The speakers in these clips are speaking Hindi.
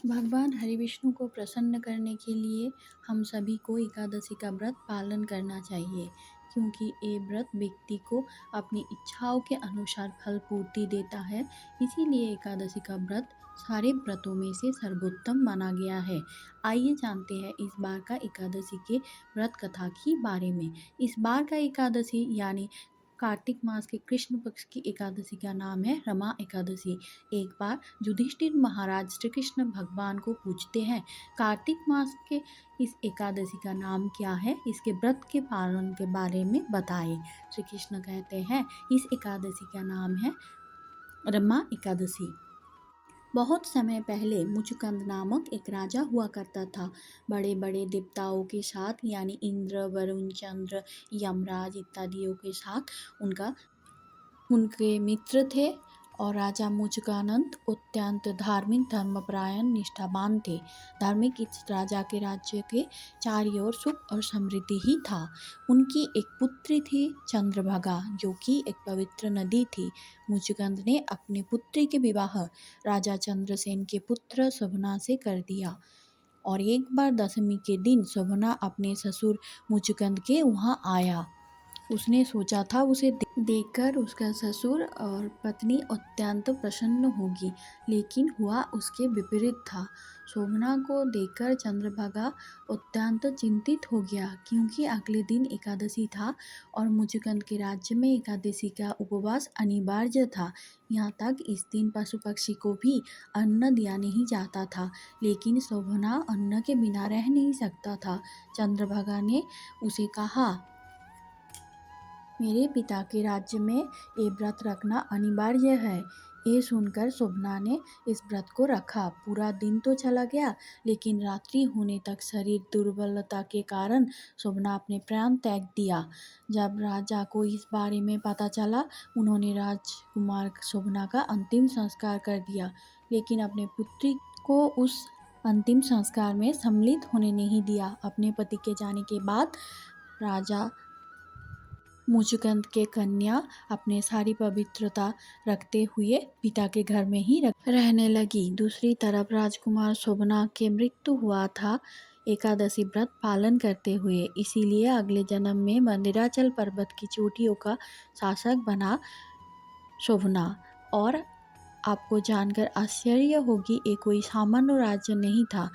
भगवान हरि विष्णु को प्रसन्न करने के लिए हम सभी को एकादशी का व्रत पालन करना चाहिए, क्योंकि ये व्रत व्यक्ति को अपनी इच्छाओं के अनुसार फल पूर्ति देता है। इसीलिए एकादशी का व्रत सारे व्रतों में से सर्वोत्तम माना गया है। आइए जानते हैं इस बार का एकादशी के व्रत कथा के बारे में। इस बार का एकादशी यानी कार्तिक मास के कृष्ण पक्ष की एकादशी का नाम है रमा एकादशी। एक बार युधिष्ठिर महाराज श्री कृष्ण भगवान को पूछते हैं, कार्तिक मास के इस एकादशी का नाम क्या है, इसके व्रत के पालन के बारे में बताएं। श्री कृष्ण कहते हैं, इस एकादशी का नाम है रमा एकादशी। बहुत समय पहले मुचुकंद नामक एक राजा हुआ करता था। बड़े बड़े देवताओं के साथ यानी इंद्र, वरुण, चंद्र, यमराज इत्यादियों के साथ उनका उनके मित्र थे। और राजा मुचुकानंद अत्यंत धार्मिक, धर्मपरायण, निष्ठावान थे। धार्मिक इस राजा के राज्य के चारों ओर सुख और समृद्धि ही था। उनकी एक पुत्री थी चंद्रभागा, जो कि एक पवित्र नदी थी। मुचुकंद ने अपने पुत्री के विवाह राजा चंद्रसेन के पुत्र शोभना से कर दिया। और एक बार दशमी के दिन शोभना अपने ससुर मुचुकंद के वहाँ आया। उसने सोचा था उसे देखकर उसका ससुर और पत्नी अत्यंत प्रसन्न होगी, लेकिन हुआ उसके विपरीत था। शोभना को देखकर चंद्रभागा अत्यंत चिंतित हो गया, क्योंकि अगले दिन एकादशी था और मुचुकंद के राज्य में एकादशी का उपवास अनिवार्य था। यहाँ तक इस दिन पशु पक्षी को भी अन्न दिया नहीं जाता था, लेकिन शोभना अन्न के बिना रह नहीं सकता था। चंद्रभागा ने उसे कहा, मेरे पिता के राज्य में ये व्रत रखना अनिवार्य है। ये सुनकर शोभना ने इस व्रत को रखा। पूरा दिन तो चला गया, लेकिन रात्रि होने तक शरीर दुर्बलता के कारण शोभना अपने प्राण त्याग दिया। जब राजा को इस बारे में पता चला, उन्होंने राजकुमार शोभना का अंतिम संस्कार कर दिया, लेकिन अपने पुत्री को उस अंतिम संस्कार में सम्मिलित होने नहीं दिया। अपने पति के जाने के बाद राजा मुचुकंद के कन्या अपने सारी पवित्रता रखते हुए पिता के घर में ही रहने लगी। दूसरी तरफ राजकुमार शोभना के मृत्यु हुआ था एकादशी व्रत पालन करते हुए। इसीलिए अगले जन्म में मंदिराचल पर्वत की चोटियों का शासक बना शोभना। और आपको जानकर आश्चर्य होगी, ये कोई सामान्य राज्य नहीं था।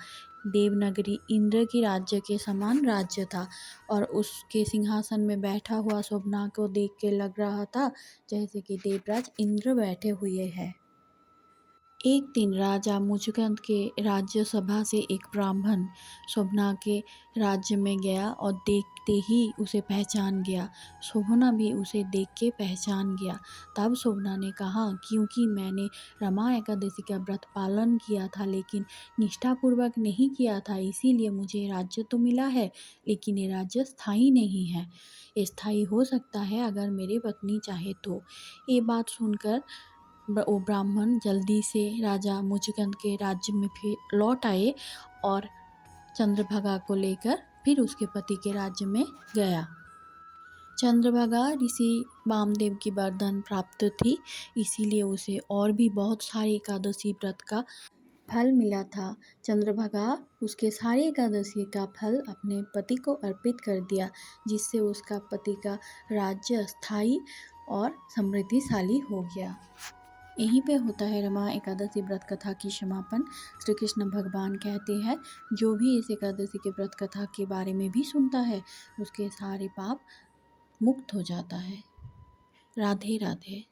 देवनगरी इंद्र की राज्य के समान राज्य था, और उसके सिंहासन में बैठा हुआ शोभना को देख के लग रहा था जैसे कि देवराज इंद्र बैठे हुए हैं। एक दिन राजा मुचुकंद के राज्य सभा से एक ब्राह्मण शोभना के राज्य में गया और देखते ही उसे पहचान गया। शोभना भी उसे देख के पहचान गया। तब शोभना ने कहा, क्योंकि मैंने रमा एकादशी का व्रत पालन किया था लेकिन निष्ठापूर्वक नहीं किया था, इसीलिए मुझे राज्य तो मिला है, लेकिन ये राज्य स्थायी नहीं है। ये स्थायी हो सकता है अगर मेरी पत्नी चाहे तो। ये बात सुनकर वो ब्राह्मण जल्दी से राजा मुचुकंद के राज्य में फिर लौट आए और चंद्रभागा को लेकर फिर उसके पति के राज्य में गया। चंद्रभागा ऋषि वामदेव की वरदान प्राप्त थी, इसीलिए उसे और भी बहुत सारे एकादशी व्रत का फल मिला था। चंद्रभागा उसके सारे एकादशी का फल अपने पति को अर्पित कर दिया, जिससे उसका पति का राज्य स्थायी और समृद्धिशाली हो गया। यहीं पे होता है रमा एकादशी व्रत कथा की समापन। श्री कृष्ण भगवान कहते हैं, जो भी इस एकादशी के व्रत कथा के बारे में भी सुनता है, उसके सारे पाप मुक्त हो जाता है। राधे राधे।